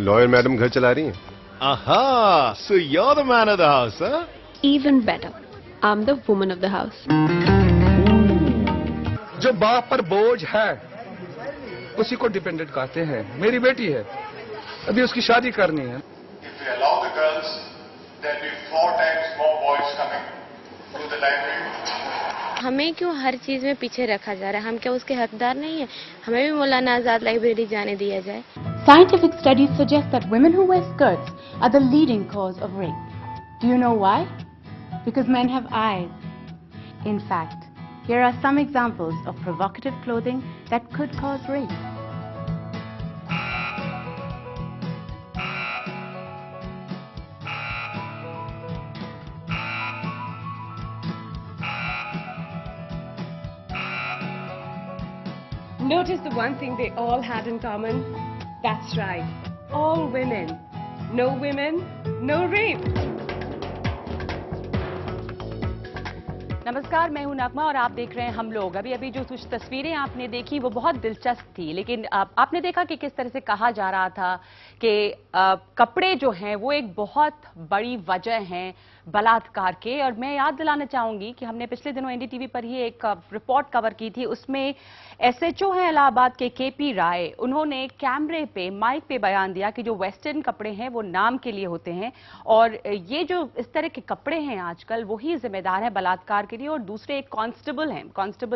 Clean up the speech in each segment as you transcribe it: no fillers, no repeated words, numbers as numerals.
Lawyer madam घर चला रही हैं? Aha! So you're the man of the house, huh? Even better, I'm the woman of the house. जो बाप पर बोझ है उसी को डिपेंडेंट कहते हैं। मेरी बेटी है, अभी उसकी शादी करनी है। If we allow the girls, there'll be 4 times more boys coming to the library. हमें क्यों हर चीज में पीछे रखा जा रहा है? हम क्या उसके हकदार नहीं है? हमें भी मौलाना आजाद लाइब्रेरी जाने दिया जाए। Scientific studies suggest that women who wear skirts are the leading cause of rape. Do you know why? Because men have eyes. In fact, here are some examples of provocative clothing that could cause rape. Notice the one thing they all had in common? That's right, all women. No women, no rape. नमस्कार, मैं हूं नगमा और आप देख रहे हैं हम लोग। अभी जो कुछ तस्वीरें आपने देखी वो बहुत दिलचस्प थी, लेकिन आपने देखा कि किस तरह से कहा जा रहा था कि कपड़े जो हैं वो एक बहुत बड़ी वजह हैं बलात्कार के। और मैं याद दिलाना चाहूंगी कि हमने पिछले दिनों एनडीटीवी पर ही एक रिपोर्ट कवर की थी। उसमें एसएचओ हैं इलाहाबाद के केपी राय, उन्होंने कैमरे पे माइक पे बयान दिया कि जो वेस्टर्न कपड़े हैं वो नाम के लिए होते हैं और ये जो इस तरह के कपड़े हैं आजकल वही जिम्मेदार है बलात्कार के लिए। और दूसरे एक कांस्टेबल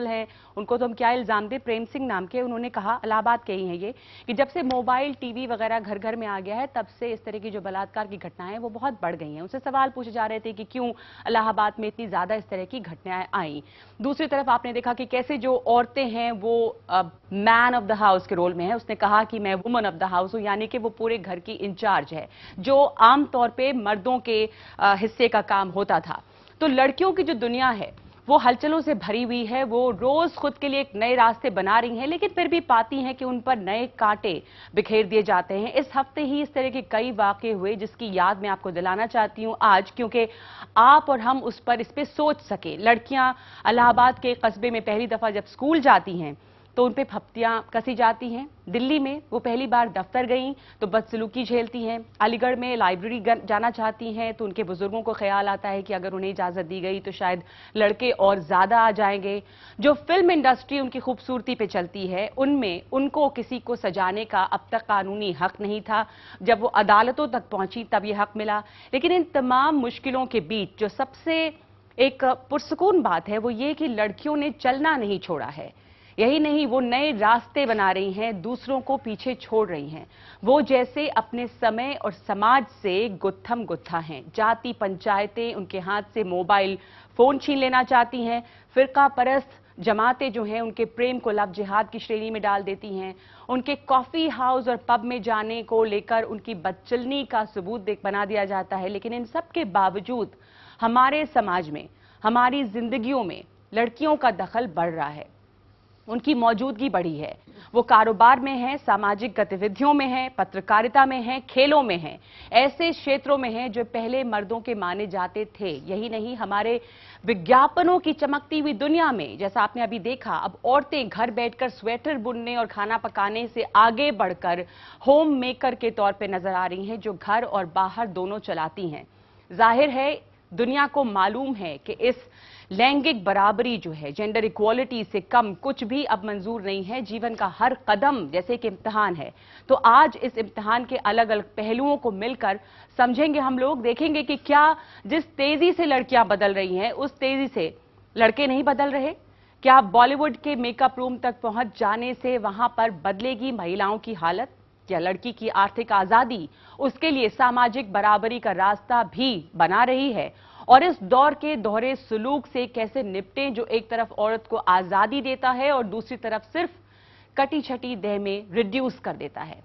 हैं, उनको तो हम क्या इल्जाम दे, प्रेम सिंह नाम के, उन्होंने कहा, इलाहाबाद के ही हैं ये, कि जब से मोबाइल टीवी वगैरह घर घर में आ गया है तब से इस तरह की जो बलात्कार की घटनाएं वो बहुत बढ़ गई हैं। उनसे सवाल पूछे जा रहे थे कि क्यों इलाहाबाद में इतनी ज्यादा इस तरह की घटनाएं आई। दूसरी तरफ आपने देखा कि कैसे जो औरतें हैं वो मैन ऑफ द हाउस के रोल में है। उसने कहा कि मैं वुमन ऑफ द हाउस हूं, यानी कि वो पूरे घर की इंचार्ज है, जो आमतौर पे मर्दों के हिस्से का काम होता था। तो लड़कियों की जो दुनिया है वो हलचलों से भरी हुई है, वो रोज खुद के लिए एक नए रास्ते बना रही हैं, लेकिन फिर भी पाती हैं कि उन पर नए कांटे बिखेर दिए जाते हैं। इस हफ्ते ही इस तरह के कई वाकये हुए जिसकी याद मैं आपको दिलाना चाहती हूं आज, क्योंकि आप और हम उस पर सोच सके। लड़कियां इलाहाबाद के कस्बे में पहली दफा जब स्कूल जाती हैं तो उन पे फप्तियां कसी जाती हैं। दिल्ली में वो पहली बार दफ्तर गईं तो बदसलूकी झेलती हैं। अलीगढ़ में लाइब्रेरी जाना चाहती हैं तो उनके बुजुर्गों को ख्याल आता है कि अगर उन्हें इजाजत दी गई तो शायद लड़के और ज्यादा आ जाएंगे। जो फिल्म इंडस्ट्री उनकी खूबसूरती पे चलती है उनमें उनको किसी को सजाने का अब तक कानूनी हक नहीं था। जब वो अदालतों तक पहुंची तब ये हक मिला। लेकिन इन तमाम मुश्किलों के बीच जो सबसे एक पुरसुकून बात है वो ये कि लड़कियों ने चलना नहीं छोड़ा है। यही नहीं, वो नए रास्ते बना रही हैं, दूसरों को पीछे छोड़ रही हैं। वो जैसे अपने समय और समाज से गुत्थम गुत्था हैं। जाति पंचायतें उनके हाथ से मोबाइल फोन छीन लेना चाहती हैं। फिरका परस्त जमातें जो हैं उनके प्रेम को लव जिहाद की श्रेणी में डाल देती हैं। उनके कॉफी हाउस और पब में जाने को लेकर उनकी बदचलनी का सबूत बना दिया जाता है। लेकिन इन सब के बावजूद हमारे समाज में, हमारी जिंदगियों में लड़कियों का दखल बढ़ रहा है, उनकी मौजूदगी बढ़ी है। वो कारोबार में है, सामाजिक गतिविधियों में है, पत्रकारिता में है, खेलों में है, ऐसे क्षेत्रों में है जो पहले मर्दों के माने जाते थे। यही नहीं, हमारे विज्ञापनों की चमकती हुई दुनिया में जैसा आपने अभी देखा, अब औरतें घर बैठकर स्वेटर बुनने और खाना पकाने से आगे बढ़कर होम मेकर के तौर पे नजर आ रही हैं, जो घर और बाहर दोनों चलाती हैं। जाहिर है दुनिया को मालूम है कि इस लैंगिक बराबरी जो है, जेंडर इक्वालिटी से कम कुछ भी अब मंजूर नहीं है। जीवन का हर कदम जैसे कि इम्तिहान है। तो आज इस इम्तिहान के अलग अलग पहलुओं को मिलकर समझेंगे हम लोग, देखेंगे कि क्या जिस तेजी से लड़कियां बदल रही हैं उस तेजी से लड़के नहीं बदल रहे। क्या बॉलीवुड के मेकअप रूम तक पहुंच जाने से वहां पर बदलेगी महिलाओं की हालत, या लड़की की आर्थिक आजादी उसके लिए सामाजिक बराबरी का रास्ता भी बना रही है। और इस दौर के दोहरे सुलूक से कैसे निपटें जो एक तरफ औरत को आजादी देता है और दूसरी तरफ सिर्फ कटी छटी देह में रिड्यूस कर देता है।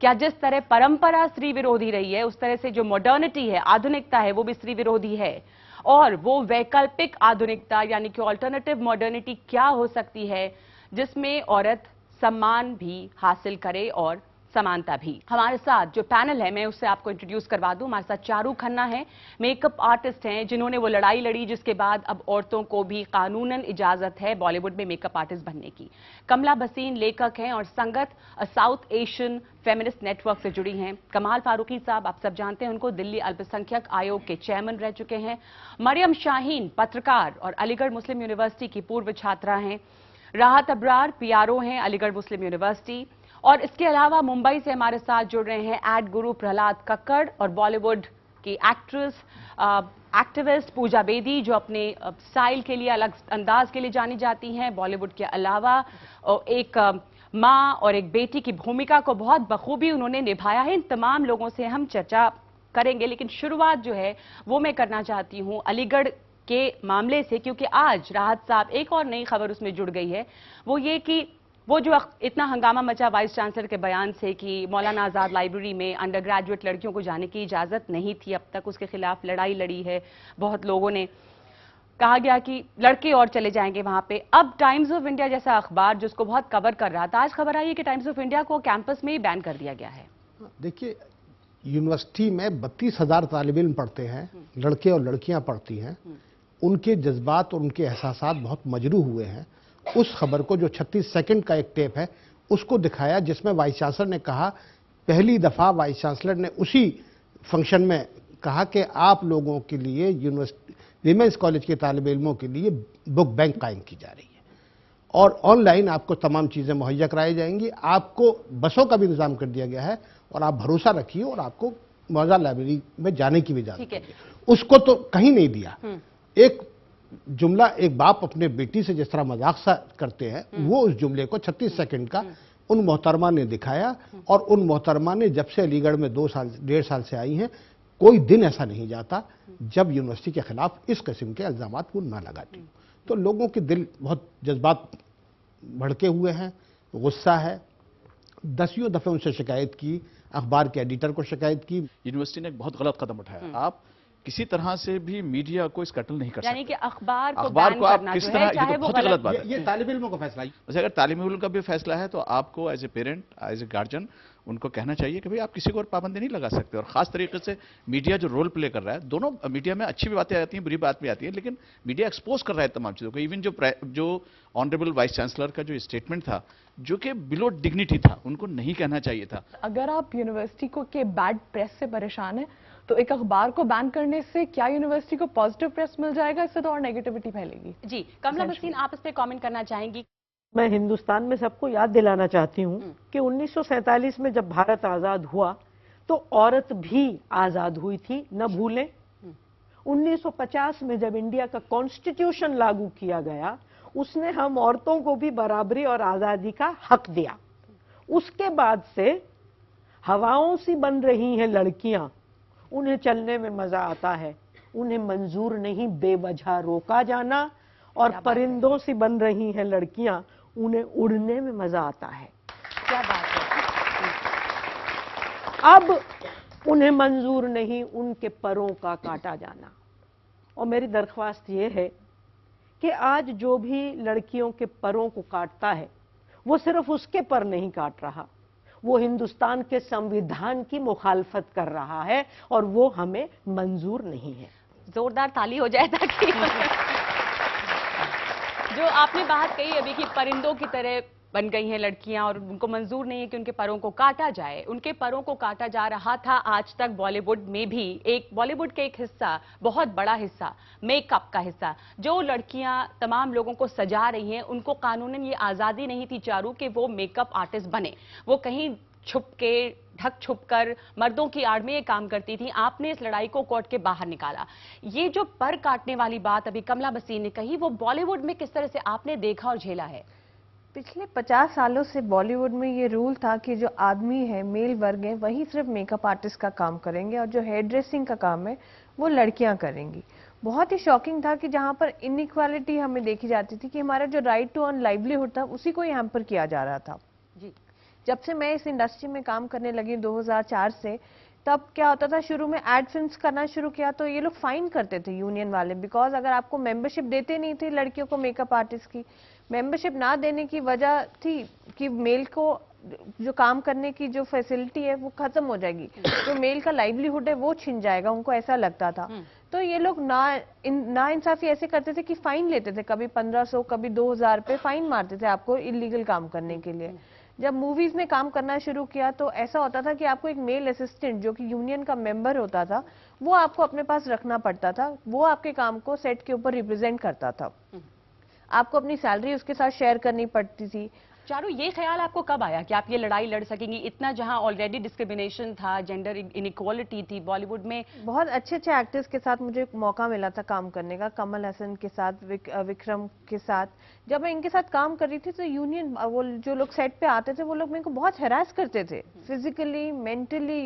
क्या जिस तरह परंपरा स्त्री विरोधी रही है उस तरह से जो मॉडर्निटी है, आधुनिकता है, वो भी स्त्री विरोधी है। और वो वैकल्पिक आधुनिकता यानी कि ऑल्टरनेटिव मॉडर्निटी क्या हो सकती है जिसमें औरत सम्मान भी हासिल करे और समानता भी। हमारे साथ जो पैनल है मैं उससे आपको इंट्रोड्यूस करवा दूं। हमारे साथ चारू खन्ना है, मेकअप आर्टिस्ट हैं जिन्होंने वो लड़ाई लड़ी जिसके बाद अब औरतों को भी कानूनन इजाजत है बॉलीवुड में मेकअप आर्टिस्ट बनने की। कमला भसीन लेखक हैं और संगत साउथ एशियन फेमिनिस्ट नेटवर्क से जुड़ी हैं। कमाल फारूकी साहब आप सब जानते हैं, उनको दिल्ली अल्पसंख्यक आयोग के चेयरमैन रह चुके हैं। मरियम शाहीन पत्रकार और अलीगढ़ मुस्लिम यूनिवर्सिटी की पूर्व छात्रा हैं। राहत अबरार PRO हैं अलीगढ़ मुस्लिम यूनिवर्सिटी। और इसके अलावा मुंबई से हमारे साथ जुड़ रहे हैं एड गुरु प्रहलाद कक्कड़ और बॉलीवुड की एक्ट्रेस एक्टिविस्ट पूजा बेदी जो अपने स्टाइल के लिए अलग अंदाज के लिए जानी जाती हैं। बॉलीवुड के अलावा एक माँ और एक बेटी की भूमिका को बहुत बखूबी उन्होंने निभाया है। इन तमाम लोगों से हम चर्चा करेंगे, लेकिन शुरुआत जो है वो मैं करना चाहती हूँ अलीगढ़ के मामले से, क्योंकि आज राहत साहब एक और नई खबर उसमें जुड़ गई है। वो ये कि वो जो इतना हंगामा मचा वाइस चांसलर के बयान से कि मौलाना आजाद लाइब्रेरी में अंडर ग्रेजुएट लड़कियों को जाने की इजाजत नहीं थी, अब तक उसके खिलाफ लड़ाई लड़ी है बहुत लोगों ने। कहा गया कि लड़के और चले जाएंगे वहां पे। अब टाइम्स ऑफ इंडिया जैसा अखबार जिसको बहुत कवर कर रहा था, आज खबर आई है कि टाइम्स ऑफ इंडिया को कैंपस में ही बैन कर दिया गया है। देखिए, यूनिवर्सिटी में 32,000 तालिब इल्म पढ़ते हैं, लड़के और लड़कियां पढ़ती हैं। उनके जज्बात और उनके एहसासात बहुत मजरू हुए हैं। उस खबर को जो 36 सेकंड का एक टेप है उसको दिखाया जिसमें वाइस चांसलर ने कहा, पहली दफा वाइस चांसलर ने उसी फंक्शन में कहा कि आप लोगों के लिए यूनिवर्सिटी विमेंस कॉलेज के तालिब इल्मों के लिए बुक बैंक कायम की जा रही है और ऑनलाइन आपको तमाम चीज़ें मुहैया कराई जाएंगी। आपको बसों का भी इंतजाम कर दिया गया है और आप भरोसा रखिए और आपको मौजा लाइब्रेरी में जाने की भी इजाजत है। उसको तो कहीं नहीं दिया। एक जुमला एक बाप अपने बेटी से जिस तरह मजाक सा करते हैं, वो उस जुमले को 36 सेकंड का उन मोहतरमा ने दिखाया। और उन मोहतरमा ने जब से अलीगढ़ में 2-1.5 साल से आई हैं, कोई दिन ऐसा नहीं जाता जब यूनिवर्सिटी के खिलाफ इस किस्म के इल्जामात वो ना लगाती। तो लोगों के दिल बहुत जज्बात भड़के हुए हैं, गुस्सा है। 10वीं दफे उनसे शिकायत की, अखबार के एडिटर को शिकायत की। यूनिवर्सिटी ने एक बहुत गलत कदम उठाया। आप किसी तरह से भी मीडिया को इस कटल नहीं कर सकते, यानी कि अखबार को आप किस तरह, ये तो बहुत गलत बात है। ये तालिब इल्मों का फैसला है। वैसे अगर तालिब इल्म का भी फैसला है तो आपको as a parent, as a guardian उनको कहना चाहिए कि भाई आप किसी को और पाबंदी नहीं लगा सकते। और खास तरीके से मीडिया जो रोल प्ले कर रहा है, दोनों मीडिया में अच्छी भी बातें आती हैं, बुरी बात भी आती है, लेकिन मीडिया एक्सपोज कर रहा है तमाम चीज़ों को। इवन जो ऑनरेबल वाइस चांसलर का जो स्टेटमेंट था जो कि बिलो डिग्निटी था, उनको नहीं कहना चाहिए था। अगर आप यूनिवर्सिटी को के बैड प्रेस से परेशान है तो एक अखबार को बैन करने से क्या यूनिवर्सिटी को पॉजिटिव प्रेस मिल जाएगा? इससे तो और नेगेटिविटी फैलेगी। जी, कमला भसीन आप इस पे कमेंट करना चाहेंगी? मैं हिंदुस्तान में सबको याद दिलाना चाहती हूँ कि 1947 में जब भारत आजाद हुआ तो औरत भी आजाद हुई थी, न भूलें। 1950 में जब इंडिया का कॉन्स्टिट्यूशन लागू किया गया, उसने हम औरतों को भी बराबरी और आजादी का हक दिया। उसके बाद से हवाओं सी बन रही हैं लड़कियां, उन्हें चलने में मजा आता है, उन्हें मंजूर नहीं बेवजह रोका जाना। और परिंदों सी बन रही हैं लड़कियां, उन्हें उड़ने में मजा आता है। क्या बात है। अब उन्हें मंजूर नहीं उनके परों का काटा जाना। और मेरी दरख्वास्त ये है कि आज जो भी लड़कियों के परों को काटता है वो सिर्फ उसके पर नहीं काट रहा, वो हिंदुस्तान के संविधान की मुखालफत कर रहा है और वो हमें मंजूर नहीं है। जोरदार ताली हो जाए ताकि जो आपने बात कही अभी कि परिंदों की तरह बन गई हैं लड़कियां और उनको मंजूर नहीं है कि उनके परों को काटा जाए। उनके परों को काटा जा रहा था आज तक बॉलीवुड में भी। एक बॉलीवुड के एक हिस्सा, बहुत बड़ा हिस्सा, मेकअप का हिस्सा, जो लड़कियां तमाम लोगों को सजा रही हैं, उनको कानूनन ये आज़ादी नहीं थी चारू कि वो मेकअप आर्टिस्ट बने। वो कहीं छुप के, ढक छुप कर मर्दों की आड़ में ये काम करती थी। आपने इस लड़ाई को कोर्ट के बाहर निकाला। ये जो पर काटने वाली बात अभी कमला भसीन ने कही, वो बॉलीवुड में किस तरह से आपने देखा और झेला है? पिछले 50 सालों से बॉलीवुड में ये रूल था कि जो आदमी है, मेल वर्ग है, वही सिर्फ मेकअप आर्टिस्ट का काम करेंगे और जो हेयर ड्रेसिंग का काम है वो लड़कियां करेंगी। बहुत ही शॉकिंग था कि जहां पर इनइक्वालिटी हमें देखी जाती थी कि हमारा जो राइट टू अर्न लाइवलीहुड था उसी को यहाँ पर किया जा रहा था। जी, जब से मैं इस इंडस्ट्री में काम करने लगी 2004 से, तब क्या होता था, शुरू में एड फिल्म्स करना शुरू किया तो ये लोग फाइन करते थे यूनियन वाले, बिकॉज अगर आपको मेंबरशिप देते नहीं थे लड़कियों को मेकअप आर्टिस्ट की, मेंबरशिप ना देने की वजह थी कि मेल को जो काम करने की जो फैसिलिटी है वो खत्म हो जाएगी, जो मेल का लाइवलीहुड है वो छिन जाएगा, उनको ऐसा लगता था। तो ये लोग ना इंसाफी ऐसे करते थे कि फाइन लेते थे, कभी 1500 कभी 2000 रुपए फाइन मारते थे आपको इलीगल काम करने के लिए। जब मूवीज में काम करना शुरू किया तो ऐसा होता था कि आपको एक मेल असिस्टेंट जो कि यूनियन का मेंबर होता था वो आपको अपने पास रखना पड़ता था, वो आपके काम को सेट के ऊपर रिप्रेजेंट करता था, आपको अपनी सैलरी उसके साथ शेयर करनी पड़ती थी। चारू, ये ख्याल आपको कब आया कि आप ये लड़ाई लड़ सकेंगी? इतना जहां ऑलरेडी डिस्क्रिमिनेशन था, जेंडर इनइक्वालिटी थी बॉलीवुड में। बहुत अच्छे अच्छे एक्टर्स के साथ मुझे मौका मिला था काम करने का, कमल हसन के साथ, विक्रम के साथ। जब मैं इनके साथ काम कर रही थी तो यूनियन वो जो लोग सेट पे आते थे वो लोग मेरे को बहुत हैरास करते थे, फिजिकली मेंटली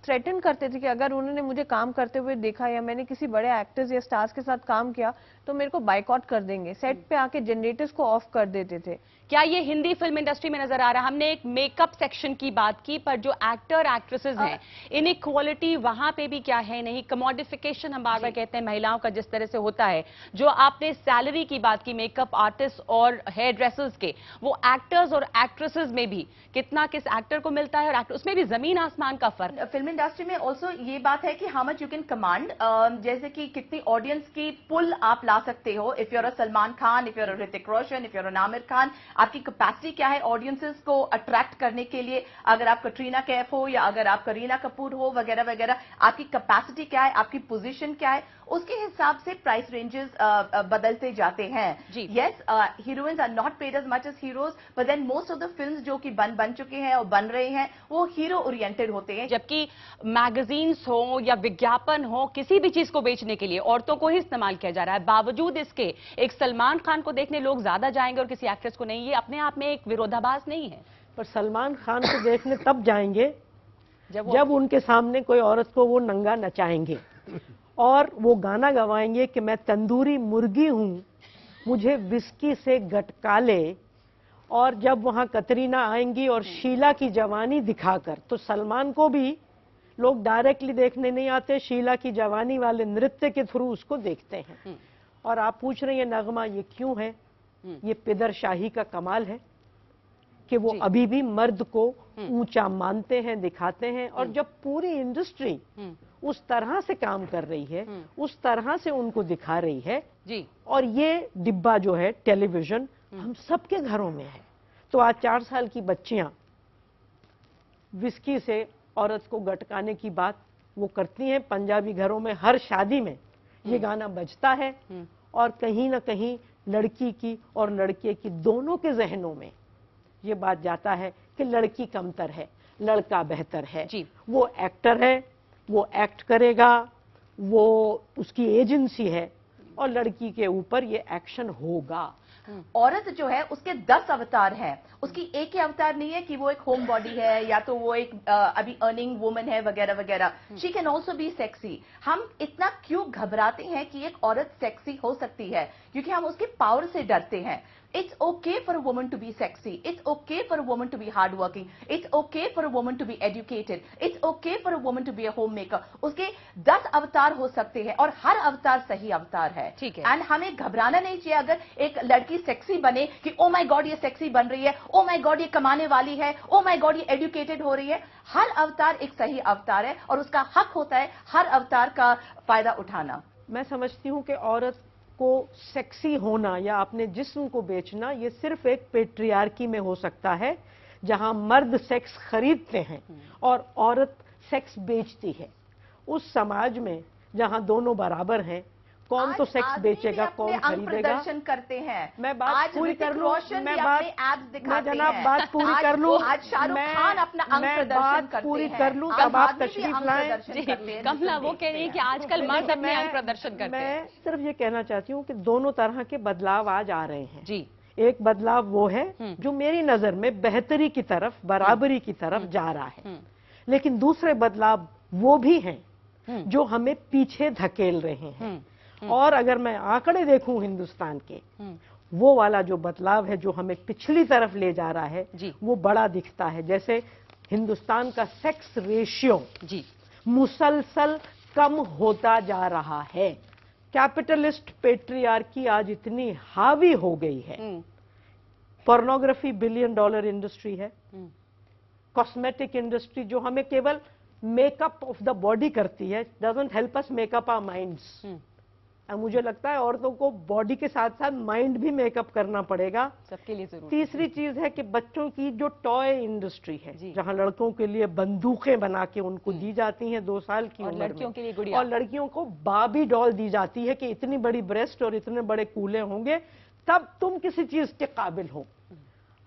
थ्रेटन करते थे कि अगर उन्होंने मुझे काम करते हुए देखा या मैंने किसी बड़े एक्टर्स या स्टार्स के साथ काम किया तो मेरे को बाइकआउट कर देंगे, सेट पे आके जनरेटर्स को ऑफ कर देते थे। क्या ये हिंदी फिल्म इंडस्ट्री में नजर आ रहा है? हमने एक मेकअप सेक्शन की बात की, पर जो एक्टर एक्ट्रेसेस हैं, इनइक्वालिटी वहां पे भी क्या है? नहीं, कमोडिफिकेशन हम बार बार कहते हैं महिलाओं का जिस तरह से होता है। जो आपने सैलरी की बात की मेकअप आर्टिस्ट और हेयर ड्रेसर्स के, वो एक्टर्स और एक्ट्रेसेस में भी कितना किस एक्टर को मिलता है और उसमें भी जमीन आसमान का फर्क। फिल्म इंडस्ट्री में ऑल्सो ये बात है कि how much you can command, जैसे कि कितनी ऑडियंस की पुल आप ला सकते हो। If you're a Salman Khan, if you're a Hrithik Roshan, if you're a Aamir Khan, आपकी कैपेसिटी क्या है ऑडियंसेस को अट्रैक्ट करने के लिए? अगर आप कटरीना कैफ हो या अगर आप करीना कपूर हो वगैरह वगैरह, आपकी कैपेसिटी क्या है, आपकी पोजीशन क्या है, उसके हिसाब से प्राइस रेंजेस बदलते जाते हैं। Yes, heroines are not paid as much as heroes, but then most of the films जो कि बन चुके हैं और बन रहे हैं वो हीरो ओरिएंटेड होते हैं। जबकि मैगजीन्स हो या विज्ञापन हो, किसी भी चीज को बेचने के लिए औरतों को ही इस्तेमाल किया जा रहा है। बावजूद इसके एक सलमान खान को देखने लोग ज्यादा जाएंगे और किसी एक्ट्रेस को नहीं। ये अपने आप में एक विरोधाभास नहीं है? पर सलमान खान को देखने तब जाएंगे जब उनके सामने कोई औरत को वो नंगा नचाएंगे और वो गाना गवाएंगे कि मैं तंदूरी मुर्गी हूं, मुझे विस्की से गटका ले। और जब वहां कतरीना आएंगी और शीला की जवानी दिखाकर, तो सलमान को भी लोग डायरेक्टली देखने नहीं आते, शीला की जवानी वाले नृत्य के थ्रू उसको देखते हैं। और आप पूछ रहे हैं नगमा ये क्यों है? ये पिदरशाही का कमाल है कि वो अभी भी मर्द को ऊंचा मानते हैं, दिखाते हैं। और जब पूरी इंडस्ट्री उस तरह से काम कर रही है, उस तरह से उनको दिखा रही है जी, और ये डिब्बा जो है टेलीविजन हम सबके घरों में है, तो आज 4 साल की बच्चियां विस्की से औरत को गटकाने की बात वो करती हैं। पंजाबी घरों में हर शादी में ये गाना बजता है और कहीं ना कहीं लड़की की और लड़के की दोनों के जहनों में ये बात जाता है कि लड़की कमतर है, लड़का बेहतर है। वो एक्टर है, वो एक्ट करेगा, वो उसकी एजेंसी है और लड़की के ऊपर ये एक्शन होगा। औरत जो है उसके 10 अवतार हैं, उसकी एक ही अवतार नहीं है कि वो एक होम बॉडी है या तो वो एक अभी अर्निंग वुमन है वगैरह वगैरह। She can also be sexy. हम इतना क्यों घबराते हैं कि एक औरत सेक्सी हो सकती है? क्योंकि हम उसके पावर से डरते हैं। It's okay for a woman to be sexy. It's okay for a woman to be hardworking. It's okay for a woman to be educated. It's okay for a woman to be a homemaker. उसके 10 अवतार हो सकते हैं और हर अवतार सही अवतार है। ठीक है। एंड हमें घबराना नहीं चाहिए अगर एक लड़की सेक्सी बने कि ओ माय गॉड ये सेक्सी बन रही है, ओ माय गॉड ये कमाने वाली है, ओ माय गॉड ये एजुकेटेड हो रही है। हर अवतार एक सही अवतार है और उसका हक होता है हर अवतार का फायदा उठाना। मैं समझती हूँ कि औरत को सेक्सी होना या अपने जिस्म को बेचना ये सिर्फ एक पेट्रियार्की में हो सकता है, जहां मर्द सेक्स खरीदते हैं और औरत सेक्स बेचती है। उस समाज में जहां दोनों बराबर हैं, कौन तो सेक्स बेचेगा, कौन खरीदेगा? प्रदर्शन करते हैं। मैं बात पूरी कर लूं, मैं जनाब बात पूरी कर लूं, आज शाहरुख खान अपना अंग प्रदर्शन करते हैं। पूरी कर लूं तब आप तशरीफ लाएं। कमला वो कह रही है कि आजकल मर्द अपने अंग प्रदर्शन करते हैं। मैं सिर्फ ये कहना चाहती हूँ कि दोनों तरह के बदलाव आज आ रहे हैं जी। एक बदलाव वो है जो मेरी नजर में बेहतरी की तरफ, बराबरी की तरफ जा रहा है, लेकिन दूसरे बदलाव वो भी हैं जो हमें पीछे धकेल रहे हैं। और अगर मैं आंकड़े देखूं हिंदुस्तान के, वो वाला जो बदलाव है जो हमें पिछली तरफ ले जा रहा है वो बड़ा दिखता है। जैसे हिंदुस्तान का सेक्स रेशियो मुसलसल कम होता जा रहा है। कैपिटलिस्ट पेट्रियार्की आज इतनी हावी हो गई है। पोर्नोग्राफी $1 बिलियन इंडस्ट्री है, कॉस्मेटिक इंडस्ट्री जो हमें केवल मेकअप ऑफ द बॉडी करती है, doesn't help us make up our minds. मुझे लगता है औरतों को बॉडी के साथ साथ माइंड भी मेकअप करना पड़ेगा, सबके लिए जरूर। तीसरी चीज है कि बच्चों की जो टॉय इंडस्ट्री है, जहां लड़कों के लिए बंदूकें बना के उनको दी जाती हैं 2 साल की उम्र में, लड़कियों के लिए गुड़िया, और लड़कियों को बाबी डॉल दी जाती है कि इतनी बड़ी ब्रेस्ट और इतने बड़े कूले होंगे तब तुम किसी चीज के काबिल हो।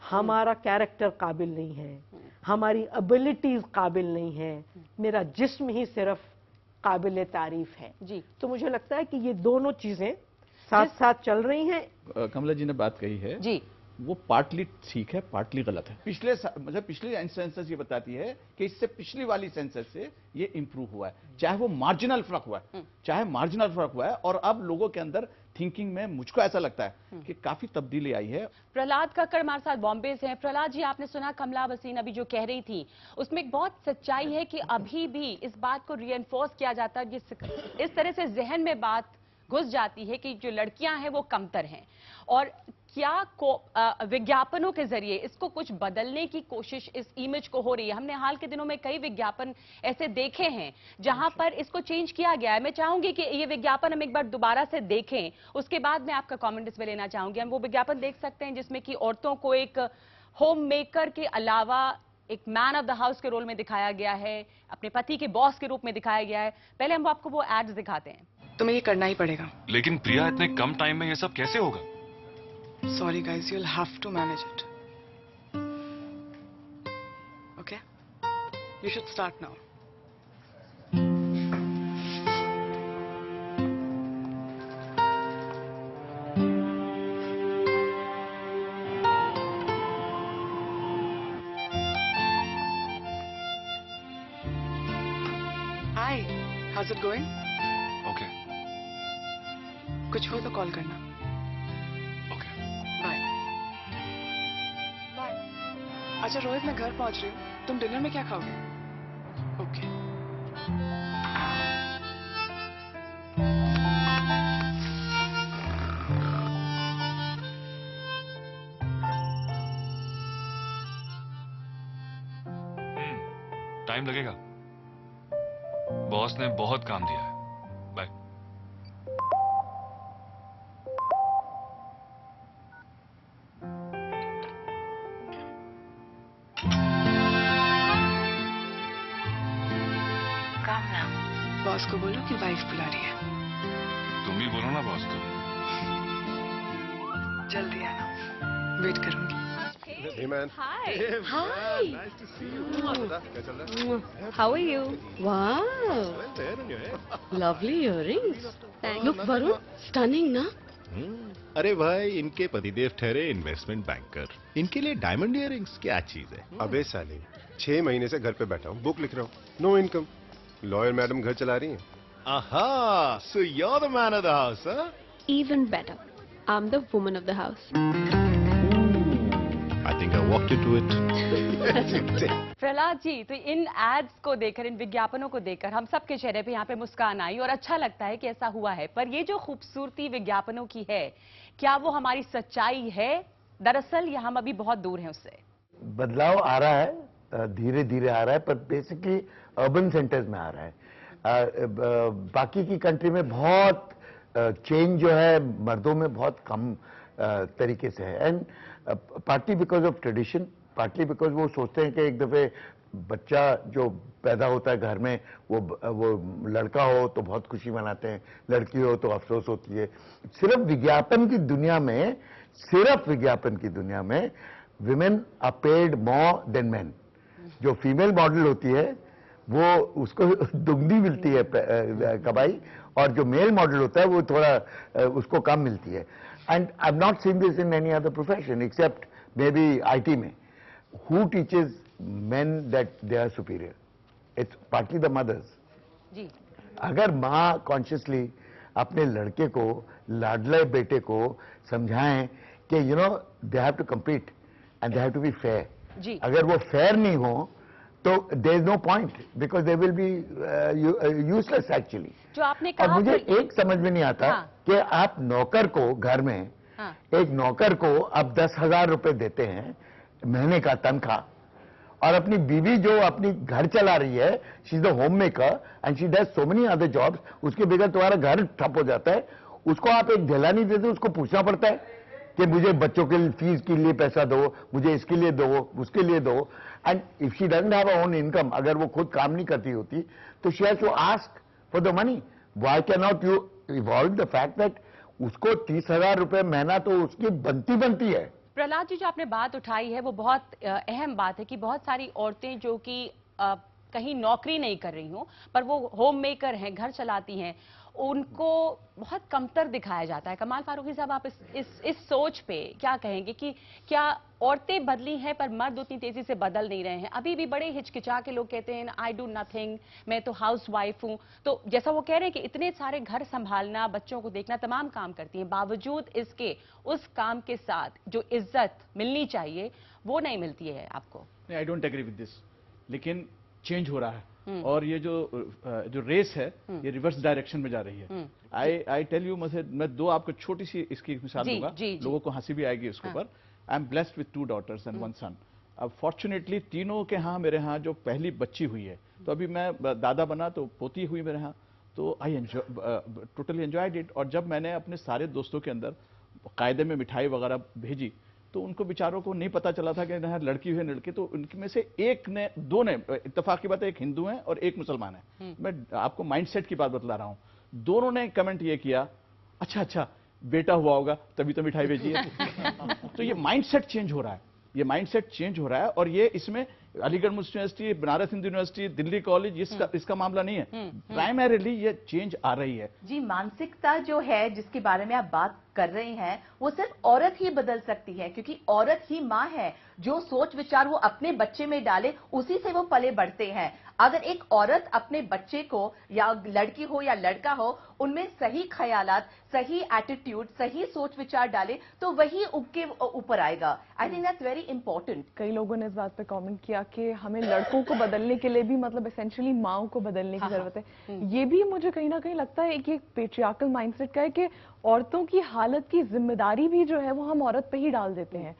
हमारा कैरेक्टर काबिल नहीं है, हमारी एबिलिटीज काबिल नहीं है, मेरा जिस्म ही सिर्फ काबिल तारीफ है जी। तो मुझे लगता है कि ये दोनों चीजें साथ साथ चल रही हैं। कमला जी ने बात कही है जी, वो पार्टली ठीक है, पार्टली गलत है। पिछले सेंसस ये बताती है कि इससे पिछली वाली सेंसस से ये इंप्रूव हुआ है, चाहे वो मार्जिनल फर्क हुआ है, चाहे मार्जिनल फर्क हुआ है, और अब लोगों के अंदर थिंकिंग में मुझको ऐसा लगता है कि काफी तब्दीली आई है। प्रहलाद कक्कड़ हमारे साथ बॉम्बे से हैं। प्रहलाद जी, आपने सुना कमला वसीन अभी जो कह रही थी, उसमें एक बहुत सच्चाई है कि अभी भी इस बात को रिएनफोर्स किया जाता है, इस तरह से जहन में बात घुस जाती है कि जो लड़कियां हैं वो कमतर हैं। और क्या विज्ञापनों के जरिए इसको कुछ बदलने की कोशिश इस इमेज को हो रही है? हमने हाल के दिनों में कई विज्ञापन ऐसे देखे हैं जहां पर इसको चेंज किया गया है। मैं चाहूंगी कि ये विज्ञापन हम एक बार दोबारा से देखें, उसके बाद मैं आपका कमेंट इस पे लेना चाहूंगी। हम वो विज्ञापन देख सकते हैं जिसमें कि औरतों को एक होम मेकर के अलावा एक मैन ऑफ द हाउस के रोल में दिखाया गया है, अपने पति के बॉस के रूप में दिखाया गया है। पहले हम आपको वो एड्स दिखाते हैं। तुम्हें ये करना ही पड़ेगा। लेकिन प्रिया, इतने कम टाइम में ये सब कैसे होगा? Sorry guys, you'll have to manage it. Okay? You should start now. Hi, how's it going? Okay. कुछ हो तो कॉल करना। अच्छा रोहित, मैं घर पहुंच रही हूँ, तुम डिनर में क्या खाओगे? ओके। टाइम लगेगा, बॉस ने बहुत काम दिया है। बाय। बॉस को बोलो कि वाइफ बुला रही है। तुम भी बोलो ना बॉस को। जल्दी आना, वेट करूंगी। Hey man. Hi. Hi. Nice to see you. क्या चल रहा है? How are you? Wow. Well, there in your head. Lovely earrings. Thanks. Look, Varun, stunning, ना? अरे भाई, इनके पतिदेव ठहरे इन्वेस्टमेंट बैंकर, इनके लिए डायमंड इयररिंग्स क्या चीज है? अबे साले, 6 महीने से घर पे बैठा हूँ, बुक लिख रहा हूँ, नो इनकम। लॉयर मैडम घर चला रही हैं। Aha, so you're the man of the house, huh? Even better. I'm the woman of the house. I think I walked into it. Prahlad ji, तो इन एड्स को देखकर, इन विज्ञापनों को देखकर हम सबके चेहरे पे यहाँ पे मुस्कान आई और अच्छा लगता है कि ऐसा हुआ है। पर ये जो खूबसूरती विज्ञापनों की है, क्या वो हमारी सच्चाई है दरअसल, या हम अभी बहुत दूर हैं उससे? बदलाव आ रहा है, धीरे धीरे आ रहा है, पर बेसिकली अर्बन सेंटर्स में आ रहा है। बाकी की कंट्री में बहुत चेंज जो है मर्दों में बहुत कम तरीके से है, and partly because of tradition, partly because वो सोचते हैं कि एक दफे बच्चा जो पैदा होता है घर में, वो लड़का हो तो बहुत खुशी मनाते हैं, लड़की हो तो अफसोस होती है। सिर्फ विज्ञापन की दुनिया में, सिर्फ विज्ञापन की दुनिया में women are paid more than man. जो फीमेल मॉडल होती है वो उसको दुगनी मिलती है कमाई, और जो मेल मॉडल होता है वो थोड़ा उसको कम मिलती है। And I am not seeing this in any other profession except may be IT में। Who teaches men that they are superior? It's partly the mothers. जी। अगर माँ कॉन्शियसली अपने लड़के को, लाडले बेटे को समझाएं कि you know they have to compete and they have to be fair. जी। अगर वो फेयर नहीं हो तो there is no point, because they will be useless actually. जो आपने कहा, और मुझे एक समझ में नहीं आता कि आप नौकर को घर में, एक नौकर को आप 10,000 रुपए देते हैं महीने का तनख्वाह, और अपनी बीवी जो अपनी घर चला रही है, she is the home maker and she does so many other jobs, उसके बगैर तुम्हारा घर ठप हो जाता है। उसको आप एक ढेला नहीं देते, उसको पूछना पड़ता है कि मुझे बच्चों के फीस के लिए पैसा दो, मुझे इसके लिए दो, उसके लिए दो। And if she doesn't have a own income, अगर वो खुद काम नहीं करती होती तो she has to ask for the money. Why can not you evolve the fact that उसको 30,000 रुपए महीना तो उसकी बनती है। प्रहलाद जी, जो आपने बात उठाई है वो बहुत अहम बात है कि बहुत सारी औरतें जो कि कहीं नौकरी नहीं कर रही हों पर वो होम मेकर हैं, घर चलाती हैं, उनको बहुत कमतर दिखाया जाता है। कमाल फारूकी साहब, आप इस सोच पे क्या कहेंगे कि क्या औरतें बदली हैं पर मर्द उतनी तेजी से बदल नहीं रहे हैं? अभी भी बड़े हिचकिचा के लोग कहते हैं आई डू नथिंग, मैं तो हाउस वाइफ हूं। तो जैसा वो कह रहे हैं कि इतने सारे घर संभालना, बच्चों को देखना, तमाम काम करती हैं, बावजूद इसके उस काम के साथ जो इज्जत मिलनी चाहिए वो नहीं मिलती है आपको? नहीं, I don't agree with this, लेकिन चेंज हो रहा है और ये जो रेस है ये रिवर्स डायरेक्शन में जा रही है। आई टेल यू, मैं दो आपको छोटी सी इसकी मिसाल दूंगा, लोगों को हंसी भी आएगी उसके ऊपर। I am blessed with 2 daughters and 1 son। अब फॉर्चुनेटली तीनों के यहाँ, मेरे यहाँ जो पहली बच्ची हुई है, तो अभी मैं दादा बना तो पोती हुई मेरे यहाँ, तो आई टोटली एंजॉयड इट। और जब मैंने अपने सारे दोस्तों के अंदर कायदे में मिठाई वगैरह भेजी तो उनको बेचारों को नहीं पता चला था कि यहाँ लड़की हुई है लड़के, तो उनके में से दो ने, इत्तेफाक की बात है, एक हिंदू है और एक मुसलमान है। मैं आपको माइंडसेट की बात बतला रहा हूं। दोनों ने कमेंट ये किया, अच्छा बेटा हुआ होगा तभी तो मिठाई भेजी है। तो ये माइंडसेट चेंज हो रहा है, ये माइंडसेट चेंज हो रहा है। और ये इसमें Aligarh Muslim University, Banaras Hindu University, Delhi College, इसका मामला नहीं है। प्राइमरीली ये चेंज आ रही है। जी, मानसिकता जो है जिसके बारे में आप बात कर रहे हैं वो सिर्फ औरत ही बदल सकती है, क्योंकि औरत ही माँ है। जो सोच विचार वो अपने बच्चे में डाले उसी से वो पले बढ़ते हैं। अगर एक औरत अपने बच्चे को, या लड़की हो या लड़का हो, उनमें सही ख्यालात, सही एटीट्यूड, सही सोच विचार डाले तो वही उग के ऊपर आएगा। I think that's very important. कई लोगों ने इस बात पे कमेंट किया कि हमें लड़कों को बदलने के लिए भी मतलब एसेंशियली माओ को बदलने की जरूरत है। ये भी मुझे कहीं ना कहीं लगता है कि एक पेट्रियार्कल माइंडसेट का है कि औरतों की हालत की जिम्मेदारी भी जो है वो हम औरत पे ही डाल देते हैं।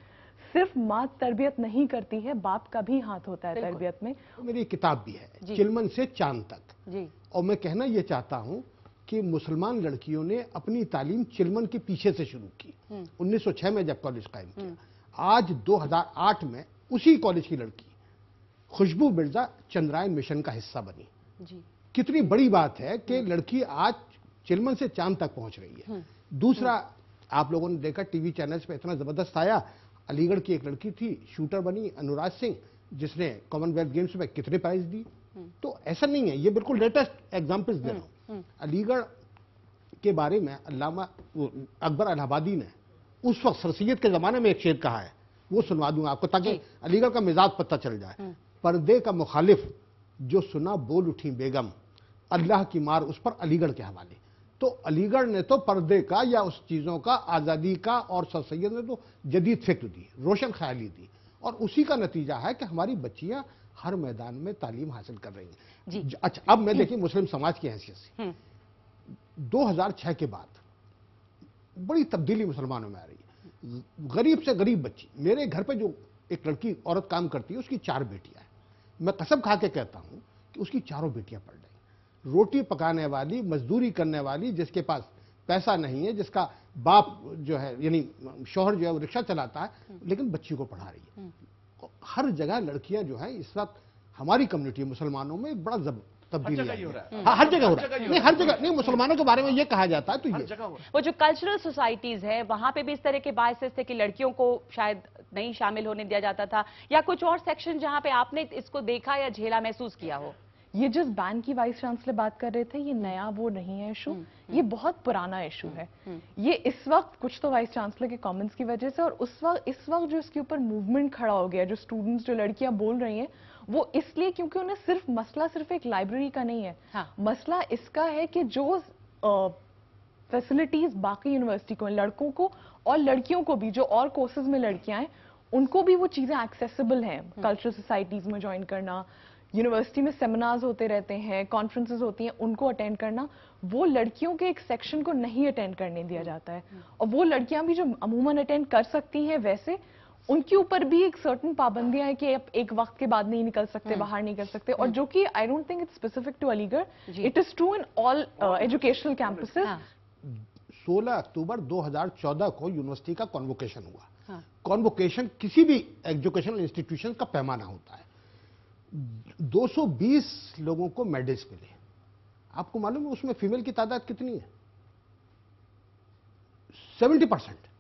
सिर्फ माँ तरबियत नहीं करती है, बाप का भी हाथ होता है तरबियत में। मेरी किताब भी है, चिलमन से चांद तक जी। और मैं कहना ये चाहता हूँ कि मुसलमान लड़कियों ने अपनी तालीम चिलमन के पीछे से शुरू की। 1906 में जब कॉलेज कायम किया, आज 2008 में उसी कॉलेज की लड़की खुशबू मिर्जा चंद्रायन मिशन का हिस्सा बनी जी। कितनी बड़ी बात है कि लड़की आज चिलमन से चांद तक पहुंच रही है। दूसरा, आप लोगों ने देखा टीवी चैनल्स पे इतना जबरदस्त आया, अलीगढ़ की एक लड़की थी, शूटर बनी, अनुराज सिंह, जिसने कॉमनवेल्थ गेम्स में कितने प्राइज दी। तो ऐसा नहीं है, ये बिल्कुल लेटेस्ट एग्जांपल्स दे रहा हूं। अलीगढ़ के बारे में अल्लामा अकबर इलाहाबादी ने उस वक्त सर सैयद के जमाने में एक शेर कहा है, वो सुनवा दूंगा आपको ताकि अलीगढ़ का मिजाज पता चल जाए। पर्दे का मुखालिफ जो सुना बोल उठी बेगम, अल्लाह की मार उस पर अलीगढ़ के हवाले। तो अलीगढ़ ने तो पर्दे का या उस चीजों का, आजादी का, और सर सैयद ने तो जदीद फिक्र दी, रोशन ख्याली दी, और उसी का नतीजा है कि हमारी बच्चियां हर मैदान में तालीम हासिल कर रही हैं। अच्छा, अब मैं देखिए मुस्लिम समाज की हैसियत से 2006 के बाद बड़ी तब्दीली मुसलमानों में आ रही है। गरीब से गरीब बच्ची, मेरे घर पे जो एक लड़की औरत काम करती है उसकी 4 बेटियां हैं। मैं कसम खा के कहता हूं कि उसकी 4 बेटियां पढ़ रही। रोटी पकाने वाली, मजदूरी करने वाली, जिसके पास पैसा नहीं है, जिसका बाप जो है यानी शौहर जो है वो रिक्शा चलाता है, लेकिन बच्ची को पढ़ा रही है। हर जगह लड़कियां जो है इस वक्त हमारी कम्युनिटी मुसलमानों में एक बड़ा तब्दीली आई है। हाँ, हर जगह हो रहा है। नहीं, हर जगह नहीं, मुसलमानों के बारे में ये कहा जाता है तो ये वो जो कल्चरल सोसाइटीज है वहां पे भी इस तरह के बायसेस थे कि लड़कियों को शायद नहीं शामिल होने दिया जाता था, या कुछ और सेक्शन जहां पे आपने इसको देखा या झेला महसूस किया हो? ये जिस बैन की वाइस चांसलर बात कर रहे थे, ये नया वो नहीं है इशू, ये बहुत पुराना इशू है। ये इस वक्त कुछ तो वाइस चांसलर के कमेंट्स की वजह से, और इस वक्त जो इसके ऊपर मूवमेंट खड़ा हो गया, जो स्टूडेंट्स, जो लड़कियां बोल रही हैं, वो इसलिए क्योंकि उन्हें मसला सिर्फ एक लाइब्रेरी का नहीं है। मसला इसका है कि जो फैसिलिटीज बाकी यूनिवर्सिटी को, लड़कों को और लड़कियों को भी, जो और कोर्सेज में लड़कियां हैं उनको भी वो चीजें एक्सेसिबल हैं। कल्चरल सोसाइटीज में ज्वाइन करना, यूनिवर्सिटी में सेमिनार्स होते रहते हैं, कॉन्फ्रेंसेस होती हैं, उनको अटेंड करना, वो लड़कियों के एक सेक्शन को नहीं अटेंड करने दिया जाता है। और वो लड़कियां भी जो अमूमन अटेंड कर सकती हैं, वैसे उनके ऊपर भी एक सर्टन पाबंदियां हैं कि आप एक वक्त के बाद नहीं निकल सकते, बाहर नहीं कर सकते, और जो कि I don't think it's specific to Aligarh, it is true in all educational campuses. 16 अक्टूबर 2014 को यूनिवर्सिटी का कॉन्वोकेशन हुआ। कॉन्वोकेशन किसी भी एजुकेशनल इंस्टीट्यूशन का पैमाना होता है। 220 लोगों को मेडल्स मिले। आपको मालूम है उसमें फीमेल की तादाद कितनी है? 70%।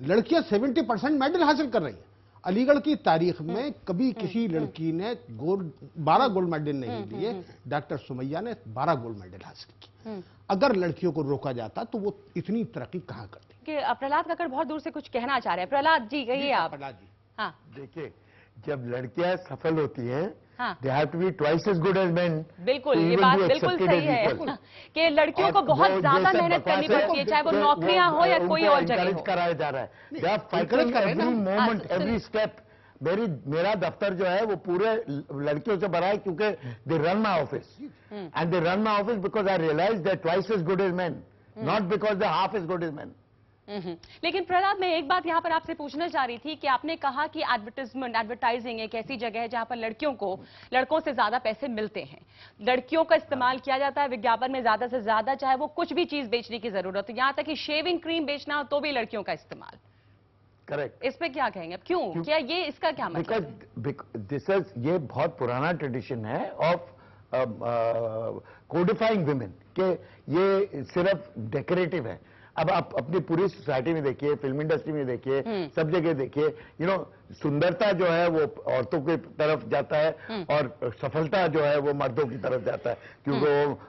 लड़कियां 70% मेडल हासिल कर रही हैं। अलीगढ़ की तारीख में कभी किसी लड़की ने 12 गोल्ड मेडल नहीं लिए। डॉक्टर सुमैया ने 12 गोल्ड मेडल हासिल किए। अगर लड़कियों को रोका जाता तो वो इतनी तरक्की कहां करती? कि प्रहलाद कक्कड़ बहुत दूर से कुछ कहना चाह रहे हैं। प्रहलाद जी कहिए आप। प्रहलाद जी, हाँ, देखिए, जब लड़कियां सफल होती हैं, हाँ, they have to be twice as good as men. बिल्कुल, ये बात बिल्कुल सही है कि लड़कियों को बहुत ज्यादा मेहनत करनी पड़ती है, चाहे वो नौकरियां हो या कोई और जगह हो। कराया जा रहा है। They are fighting every moment, every step. मेरा दफ्तर जो है वो पूरे लड़कियों से भरा है, क्योंकि they run my office, and they run my office because I realize they're twice as good as men, not because they're half as good as men. लेकिन प्रहलाद, मैं एक बात यहाँ पर आपसे पूछना चाह रही थी कि आपने कहा कि एडवर्टाइजिंग एक ऐसी जगह है जहाँ पर लड़कियों को लड़कों से ज्यादा पैसे मिलते हैं, लड़कियों का इस्तेमाल किया जाता है विज्ञापन में ज्यादा से ज्यादा, चाहे वो कुछ भी चीज बेचने की जरूरत हो, यहाँ तक कि शेविंग क्रीम बेचना हो तो भी लड़कियों का इस्तेमाल। करेक्ट। इस पे क्या कहेंगे? क्यों? क्या ये इसका क्या मतलब? बिकॉज ये बहुत पुराना ट्रेडिशन है ऑफ कोडिफाइंग विमेन, के ये सिर्फ डेकोरेटिव है। अब आप अपनी पूरी सोसाइटी में देखिए, फिल्म इंडस्ट्री में देखिए, सब जगह देखिए, सुंदरता जो है वो औरतों की तरफ जाता है और सफलता जो है वो मर्दों की तरफ जाता है, क्योंकि वो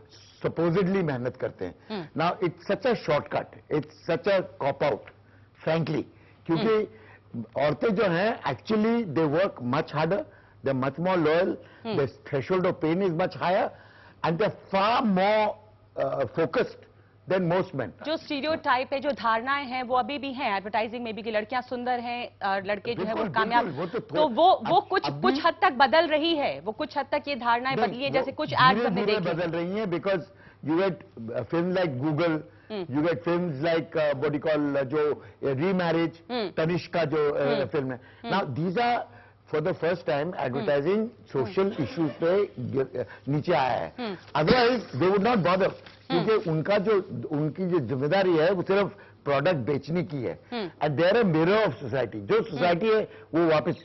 सपोजिडली मेहनत करते हैं। Now it's such a shortcut, it's such a cop out, frankly, क्योंकि औरतें जो हैं actually they work much harder, they much more loyal, the threshold of pain is much higher, and they far more focused than most men. जो stereotype है, जो धारणाएं हैं वो अभी भी हैं एडवर्टाइजिंग में भी कि लड़कियां सुंदर हैं और लड़के जो है वो कामयाब, तो वो कुछ हद तक बदल रही है, वो कुछ हद तक ये धारणाएं बदली है, जैसे कुछ एड्स हमने देखी बदल रही हैं, because you get film like Google, you get films like what you call जो remarriage, तनिष्का जो फिल्म है। Now these are for the first time advertising social issues पे नीचे आया है। Otherwise they would not bother, क्योंकि उनकी जो जिम्मेदारी है वो सिर्फ प्रोडक्ट बेचने की है। And there a mirror of society, जो सोसाइटी है वो वापस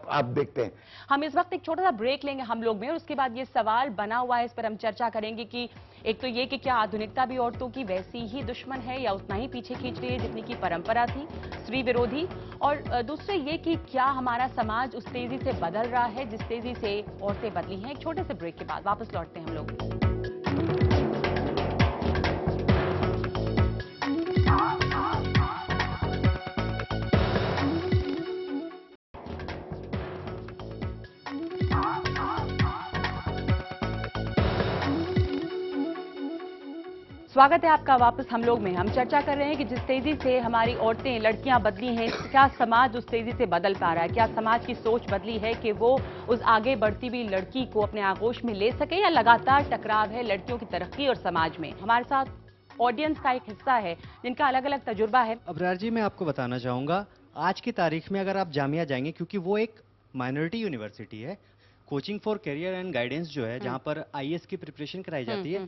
आप देखते हैं। हम इस वक्त एक छोटा सा ब्रेक लेंगे हम लोग में, और उसके बाद ये सवाल बना हुआ है, इस पर हम चर्चा करेंगे कि एक तो ये कि क्या आधुनिकता भी औरतों की वैसी ही दुश्मन है या उतना ही पीछे खींच रही है जितनी की परंपरा थी स्त्री विरोधी, और दूसरे ये कि क्या हमारा समाज उस तेजी से बदल रहा है जिस तेजी से औरतें बदली हैं। एक छोटे से ब्रेक के बाद वापस लौटते हैं हम लोग। स्वागत है आपका वापस हम लोग में। हम चर्चा कर रहे हैं कि जिस तेजी से हमारी औरतें, लड़कियां बदली हैं, क्या समाज उस तेजी से बदल पा रहा है? क्या समाज की सोच बदली है कि वो उस आगे बढ़ती हुई लड़की को अपने आगोश में ले सके, या लगातार टकराव है लड़कियों की तरक्की और समाज में? हमारे साथ ऑडियंस का एक हिस्सा है जिनका अलग अलग तजुर्बा है। अबरार जी, मैं आपको बताना चाहूँगा, आज की तारीख में अगर आप जामिया जाएंगे, क्योंकि वो एक माइनॉरिटी यूनिवर्सिटी है, coaching for career and guidance जो है, जहाँ पर IAS की प्रिपरेशन कराई जाती है,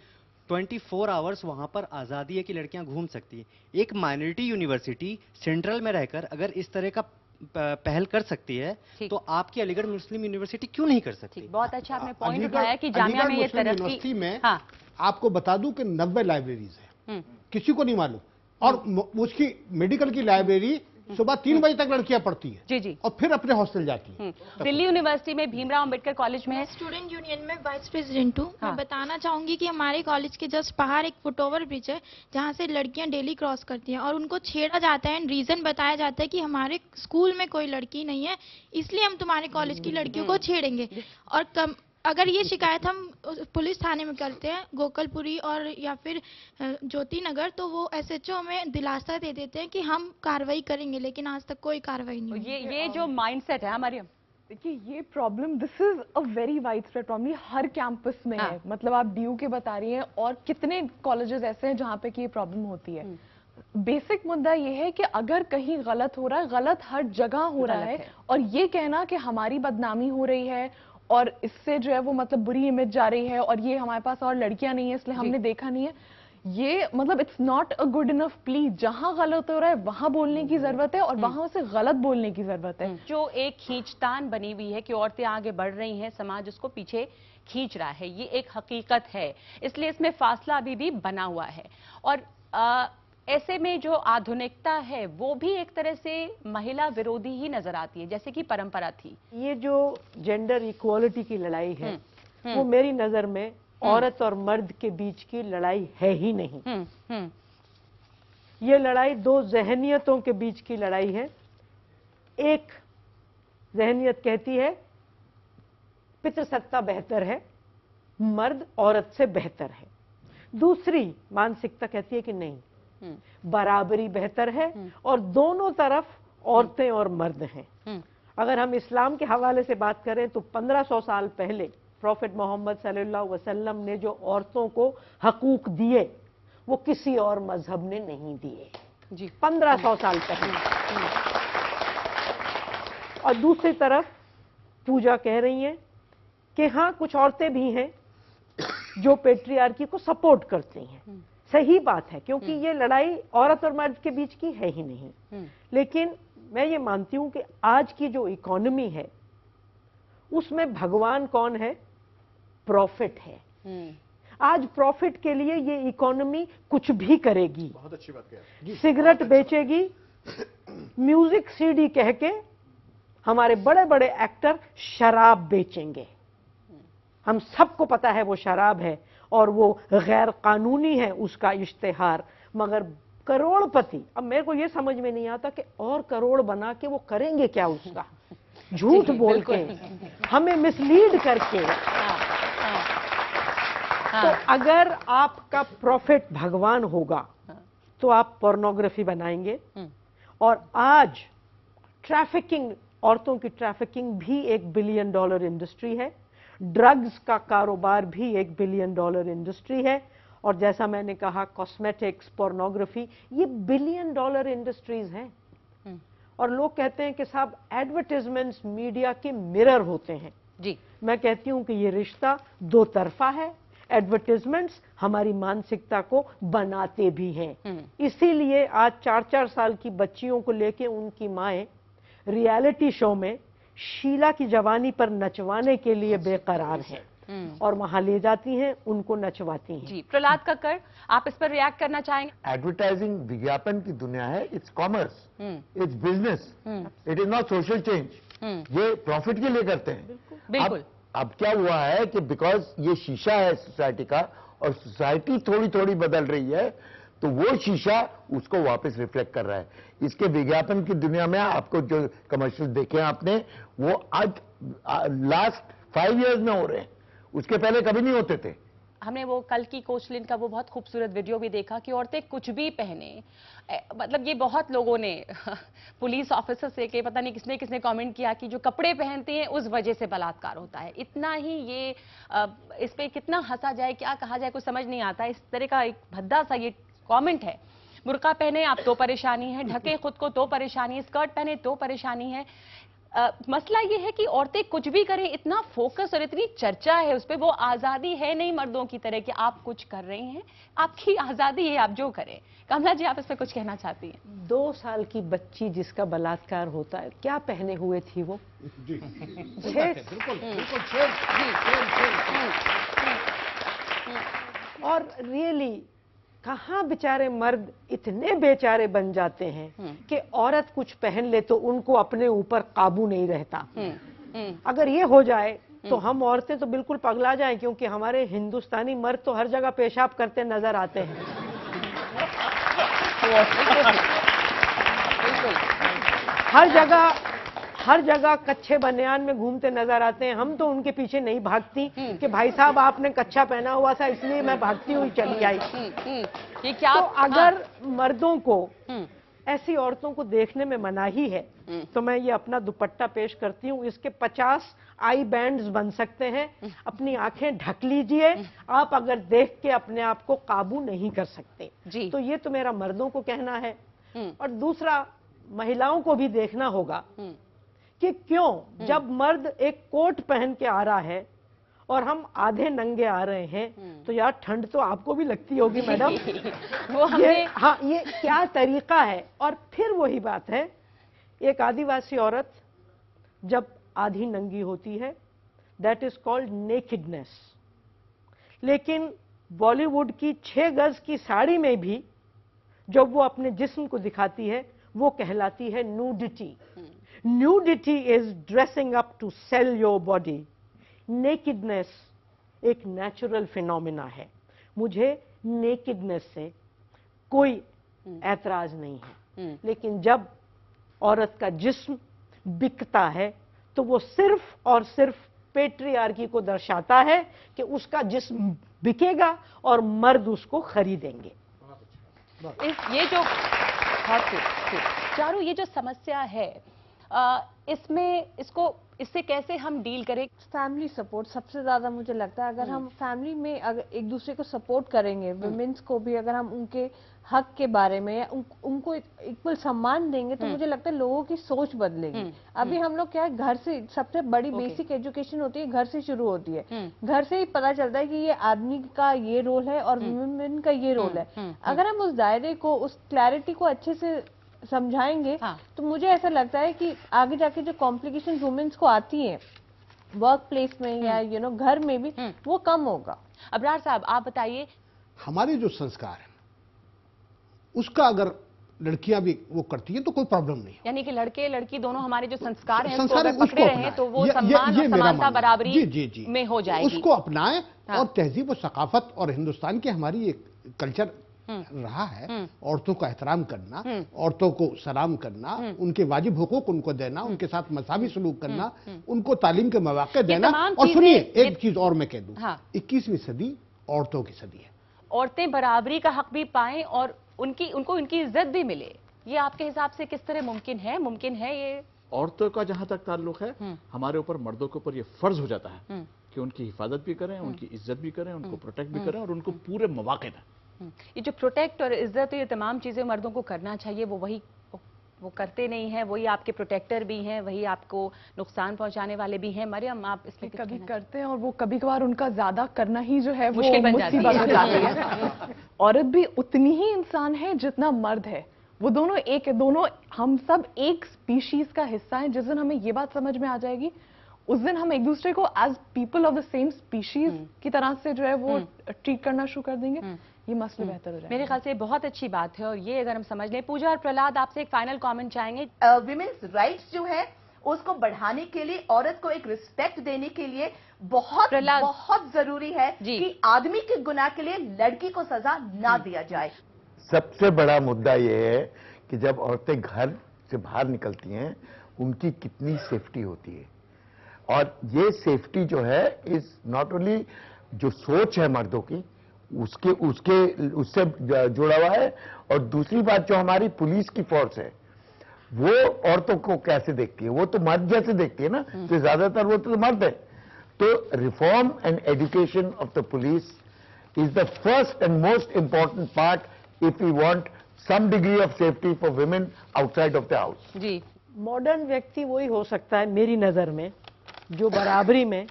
24 आवर्स वहां पर आजादी है कि लड़कियां घूम सकती है। एक माइनॉरिटी यूनिवर्सिटी सेंट्रल में रहकर अगर इस तरह का पहल कर सकती है, तो आपकी अलीगढ़ मुस्लिम यूनिवर्सिटी क्यों नहीं कर सकती? बहुत अच्छा आपने पॉइंट उठाया कि जामिया में ये तरक्की में आपको बता दूं कि 90 लाइब्रेरीज है, किसी को नहीं मालूम, और उसकी मेडिकल की लाइब्रेरी सुबह 3 बजे तक लड़कियां पढ़ती है जी जी, और फिर अपने हॉस्टल जाती है। दिल्ली यूनिवर्सिटी में भीमराव अंबेडकर कॉलेज में स्टूडेंट यूनियन में वाइस प्रेसिडेंट हूँ। मैं बताना चाहूंगी कि हमारे कॉलेज के जस्ट बाहर एक फुटओवर ब्रिज है जहाँ से लड़कियां डेली क्रॉस करती हैं और उनको छेड़ा जाता है, रीजन बताया जाता है कि हमारे स्कूल में कोई लड़की नहीं है, इसलिए हम तुम्हारे कॉलेज की लड़कियों को छेड़ेंगे। और अगर ये शिकायत हम पुलिस थाने में करते हैं, गोकलपुरी और या फिर ज्योति नगर, तो वो SHO में दिलासा दे देते हैं कि हम कार्रवाई करेंगे, लेकिन आज तक कोई कार्रवाई नहीं हुई। ये जो माइंडसेट है हमारे, देखिए ये problem, this is a very wide spread problem, her campus में है। मतलब आप DU के बता रही हैं और कितने कॉलेजेस ऐसे हैं जहाँ पे कि ये प्रॉब्लम होती है। बेसिक मुद्दा ये है कि अगर कहीं गलत हो रहा है, गलत हर जगह हो रहा है, और ये कहना कि हमारी बदनामी हो रही है और इससे जो है वो मतलब बुरी इमेज जा रही है और ये हमारे पास और लड़कियां नहीं है इसलिए हमने देखा नहीं है, ये मतलब it's not a good enough plea. जहां गलत हो रहा है वहां बोलने की जरूरत है और वहां से गलत बोलने की जरूरत है। जो एक खींचतान बनी हुई है कि औरतें आगे बढ़ रही हैं, समाज उसको पीछे खींच रहा है, ये एक हकीकत है, इसलिए इसमें फासला अभी भी बना हुआ है। और ऐसे में जो आधुनिकता है वो भी एक तरह से महिला विरोधी ही नजर आती है, जैसे कि परंपरा थी। ये जो जेंडर इक्वालिटी की लड़ाई है वो मेरी नजर में औरत और मर्द के बीच की लड़ाई है ही नहीं। ये लड़ाई दो जहनियतों के बीच की लड़ाई है। एक जहनियत कहती है पितृसत्ता बेहतर है, मर्द औरत से बेहतर है। दूसरी मानसिकता कहती है कि नहीं, बराबरी बेहतर है और दोनों तरफ औरतें और मर्द हैं। अगर हम इस्लाम के हवाले से बात करें तो 1500 साल पहले प्रॉफेट मोहम्मद सल्लल्लाहु अलैहि वसल्लम ने जो औरतों को हकूक दिए वो किसी और मजहब ने नहीं दिए जी। 1500 साल पहले। और दूसरी तरफ पूजा कह रही हैं कि हाँ कुछ औरतें भी हैं जो पेट्रियार्की को सपोर्ट करती हैं। सही बात है, क्योंकि ये लड़ाई औरत और मर्द के बीच की है ही नहीं। लेकिन मैं ये मानती हूं कि आज की जो इकोनॉमी है उसमें भगवान कौन है? प्रॉफिट है। आज प्रॉफिट के लिए ये इकोनॉमी कुछ भी करेगी। बहुत अच्छी बात कही। सिगरेट बेचेगी, म्यूजिक सीडी कह के हमारे बड़े बड़े एक्टर शराब बेचेंगे। हम सबको पता है वो शराब है और वो गैर कानूनी है उसका इश्तेहार, मगर करोड़पति, अब मेरे को ये समझ में नहीं आता कि और करोड़ बना के वो करेंगे क्या उसका, झूठ बोल के, हमें मिसलीड करके। तो अगर आपका प्रॉफिट भगवान होगा तो आप पोर्नोग्राफी बनाएंगे। और आज ट्रैफिकिंग, औरतों की ट्रैफिकिंग भी $1 बिलियन इंडस्ट्री है, ड्रग्स का कारोबार भी $1 बिलियन इंडस्ट्री है, और जैसा मैंने कहा कॉस्मेटिक्स, पोर्नोग्राफी, ये $1 बिलियन इंडस्ट्रीज हैं। और लोग कहते हैं कि साहब एडवर्टाइजमेंट्स मीडिया के मिरर होते हैं जी। मैं कहती हूं कि ये रिश्ता दो तरफा है। एडवर्टाइजमेंट्स हमारी मानसिकता को बनाते भी हैं। इसीलिए आज 4-4 साल की बच्चियों को लेके उनकी माएं रियलिटी शो में शीला की जवानी पर नचवाने के लिए बेकरार हैं और वहां ले जाती हैं, उनको नचवाती हैं। जी प्रहलाद कक्कड़, आप इस पर रिएक्ट करना चाहेंगे? एडवर्टाइजिंग विज्ञापन की दुनिया है, it's commerce, it's business, it is not social change. ये प्रॉफिट के लिए करते हैं। बिल्कुल। अब क्या हुआ है कि बिकॉज ये शीशा है सोसाइटी का और सोसाइटी थोड़ी थोड़ी बदल रही है, तो वो शीशा उसको वापस रिफ्लेक्ट कर रहा है। इसके विज्ञापन की दुनिया में आपको जो कमर्शियल देखे आपने, वो आज लास्ट 5 इयर्स में हो रहे हैं, उसके पहले कभी नहीं होते थे। हमने वो कल की कोचलिन का वो बहुत खूबसूरत वीडियो भी देखा कि औरतें कुछ भी पहने, मतलब ये बहुत लोगों ने पुलिस ऑफिसर से कि पता नहीं किसने किसने कमेंट किया कि जो कपड़े पहनते हैं उस वजह से बलात्कार होता है। इतना ही ये इस पे कितना हंसा जाए, क्या कहा जाए, कुछ समझ नहीं आता। इस तरह का एक भद्दा सा ये कमेंट है। बुर्का पहने आप तो परेशानी है, ढके खुद को तो परेशानी है, स्कर्ट पहने तो परेशानी है। मसला ये है कि औरतें कुछ भी करें, इतना फोकस और इतनी चर्चा है उस पर। वो आजादी है नहीं मर्दों की तरह कि आप कुछ कर रहे हैं, आपकी आजादी है, आप जो करें। कमला जी, आप इस पर कुछ कहना चाहती हैं? 2 साल की बच्ची जिसका बलात्कार होता है, क्या पहने हुए थी वो? जी बिल्कुल बिल्कुल। और रियली कहाँ बेचारे मर्द इतने बेचारे बन जाते हैं कि औरत कुछ पहन ले तो उनको अपने ऊपर काबू नहीं रहता। अगर ये हो जाए तो हम औरतें तो बिल्कुल पगला जाएं, क्योंकि हमारे हिंदुस्तानी मर्द तो हर जगह पेशाब करते नजर आते हैं। हर जगह कच्चे बनियान में घूमते नजर आते हैं। हम तो उनके पीछे नहीं भागती कि भाई साहब आपने कच्चा पहना हुआ था इसलिए मैं भागती हुई चली आई। ये क्या? तो अगर मर्दों को ऐसी औरतों को देखने में मनाही है, तो मैं ये अपना दुपट्टा पेश करती हूँ। इसके 50 आई बैंड्स बन सकते हैं। अपनी आंखें ढक लीजिए, आप अगर देख के अपने आप को काबू नहीं कर सकते। जी। तो ये तो मेरा मर्दों को कहना है। और दूसरा, महिलाओं को भी देखना होगा कि क्यों जब मर्द एक कोट पहन के आ रहा है और हम आधे नंगे आ रहे हैं, तो यार ठंड तो आपको भी लगती होगी मैडम। वो ये हाँ, ये क्या तरीका है। और फिर वही बात है, एक आदिवासी औरत जब आधी नंगी होती है, दैट इज कॉल्ड नेकेडनेस। लेकिन बॉलीवुड की 6 गज की साड़ी में भी जब वो अपने जिस्म को दिखाती है, वो कहलाती है nudity. Nudity is dressing up to sell your body. Nakedness एक नेचुरल फिनोमिना है। मुझे नेकेडनेस से कोई ऐतराज नहीं है, लेकिन जब औरत का जिस्म बिकता है तो वो सिर्फ और सिर्फ पेट्रियार्की को दर्शाता है कि उसका जिस्म बिकेगा और मर्द उसको खरीदेंगे। ये जो चारू, ये जो समस्या है, इसमें इससे कैसे हम डील करें? फैमिली सपोर्ट सबसे ज्यादा मुझे लगता है। अगर हम फैमिली में अगर एक दूसरे को सपोर्ट करेंगे, वुमेन्स को भी अगर हम उनके हक के बारे में उनको इक्वल सम्मान देंगे, तो मुझे लगता है लोगों की सोच बदलेगी। अभी हम लोग क्या है, घर से सबसे बड़ी बेसिक एजुकेशन होती है, घर से शुरू होती है। घर से ही पता चलता है कि ये आदमी का ये रोल है और वुमेन का ये रोल है। अगर हम उस दायरे को, उस क्लैरिटी को अच्छे से समझाएंगे, तो मुझे ऐसा लगता है कि आगे जाके जो कॉम्प्लिकेशन वुमेन्स को आती है वर्क प्लेस में या घर में भी, वो कम होगा। अबरार साहब, आप बताइए। हमारे जो संस्कार है उसका अगर लड़कियां भी वो करती हैं तो कोई प्रॉब्लम नहीं। यानी कि लड़के लड़की दोनों हमारे जो संस्कार हैं संस्कार उसको पकड़े रहे तो वो सम्मान और समानता बराबरी में हो जाएगी। उसको अपनाएं। और तहजीब और सकाफत और हिंदुस्तान की हमारी एक कल्चर रहा है, औरतों का एहतराम करना, औरतों को सलाम करना, उनके वाजिब हुकूक उनको देना, उनके साथ मसावी सलूक करना, उनको तालीम के मौके देना। और सुनिए, एक चीज और मैं कह दूं, 21वीं सदी औरतों की सदी है। औरतें बराबरी का हक भी पाएं और उनको उनकी इज्जत भी मिले। ये आपके हिसाब से किस तरह मुमकिन है? मुमकिन है ये? औरतों का जहां तक ताल्लुक है, हमारे ऊपर मर्दों के ऊपर ये फर्ज हो जाता है कि उनकी हिफाजत भी करें, उनकी इज्जत भी करें, उनको प्रोटेक्ट भी करें और उनको पूरे मौके दें। ये जो प्रोटेक्ट और इज्जत, ये तमाम चीजें मर्दों को करना चाहिए, वो करते नहीं हैं। वही आपके प्रोटेक्टर भी हैं, वही आपको नुकसान पहुंचाने वाले भी हैं। मरियम, आप इसमें कभी करते हैं और वो कभी कभार उनका ज्यादा करना ही जो है वो मुश्किल बन मुसीबत हो जाती है। औरत भी उतनी ही इंसान है जितना मर्द है। वो दोनों हम सब एक स्पीशीज का हिस्सा हैं। जिस दिन हमें ये बात समझ में आ जाएगी, उस दिन हम एक दूसरे को as people of the same species की तरह से जो है वो ट्रीट करना शुरू कर देंगे, ये मसले बेहतर हो जाएंगे। मेरे ख्याल से बहुत अच्छी बात है और ये अगर हम समझ लें। पूजा और प्रहलाद, आपसे एक फाइनल कमेंट चाहेंगे। विमेन्स राइट्स जो है उसको बढ़ाने के लिए, औरत को एक रिस्पेक्ट देने के लिए बहुत जरूरी है कि आदमी के गुनाह के लिए लड़की को सजा ना दिया जाए। सबसे बड़ा मुद्दा यह है कि जब औरतें घर से बाहर निकलती हैं, उनकी कितनी सेफ्टी होती है। और ये सेफ्टी जो है इज नॉट ओनली जो सोच है मर्दों की उससे जुड़ा हुआ है, और दूसरी बात जो हमारी पुलिस की फोर्स है वो औरतों को कैसे देखती है, वो तो मर्द जैसे देखती है ना, तो ज्यादातर वो तो मर्द है। तो reform and education of the police is the first and most important part if you want some degree of safety for women outside of the house. जी, मॉडर्न व्यक्ति वही हो सकता है मेरी नजर में जो बराबरी में,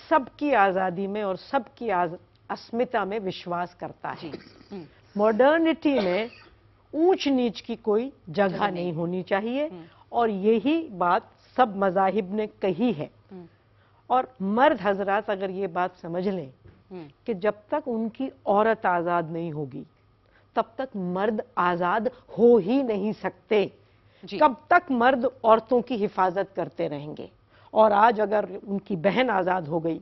सबकी आजादी में और सबकी अस्मिता में विश्वास करता है। मॉडर्निटी में ऊंच नीच की कोई जगह नहीं होनी चाहिए, और यही बात सब मजाहिब ने कही है। और मर्द हजरात अगर ये बात समझ लें कि जब तक उनकी औरत आजाद नहीं होगी तब तक मर्द आजाद हो ही नहीं सकते। कब तक मर्द औरतों की हिफाजत करते रहेंगे। और आज अगर उनकी बहन आजाद हो गई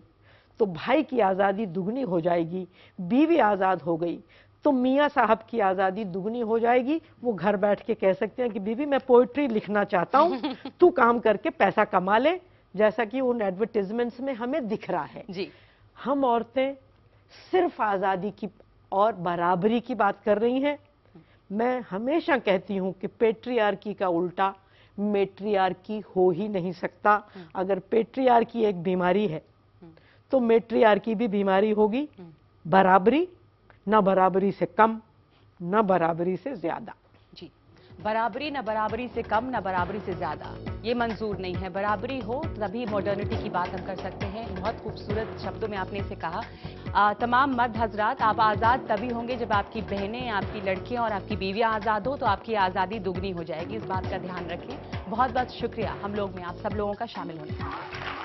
तो भाई की आजादी दुगनी हो जाएगी, बीवी आजाद हो गई तो मियाँ साहब की आजादी दुगनी हो जाएगी। वो घर बैठ के कह सकते हैं कि बीवी मैं पोइट्री लिखना चाहता हूँ, तू काम करके पैसा कमा ले, जैसा कि उन एडवर्टाइजमेंट्स में हमें दिख रहा है। जी, हम औरतें सिर्फ आजादी की और बराबरी की बात कर रही हैं। मैं हमेशा कहती हूं कि पेट्रियार्की का उल्टा मेट्रियार्की हो ही नहीं सकता। अगर पेट्रियार्की एक बीमारी है तो मेट्रियार्की भी बीमारी होगी। बराबरी, न बराबरी से कम, न बराबरी से ज्यादा। जी, बराबरी न बराबरी से कम, न बराबरी से ज्यादा, ये मंजूर नहीं है। बराबरी हो तभी मॉडर्निटी की बात हम कर सकते हैं। बहुत खूबसूरत शब्दों में आपने इसे कहा। तमाम मर्द हजरात, आप आज़ाद तभी होंगे जब आपकी बहनें, आपकी लड़कियां और आपकी बीवियां आज़ाद हो, तो आपकी आज़ादी दुगनी हो जाएगी। इस बात का ध्यान रखें। बहुत बहुत शुक्रिया हम लोग में आप सब लोगों का शामिल होने का।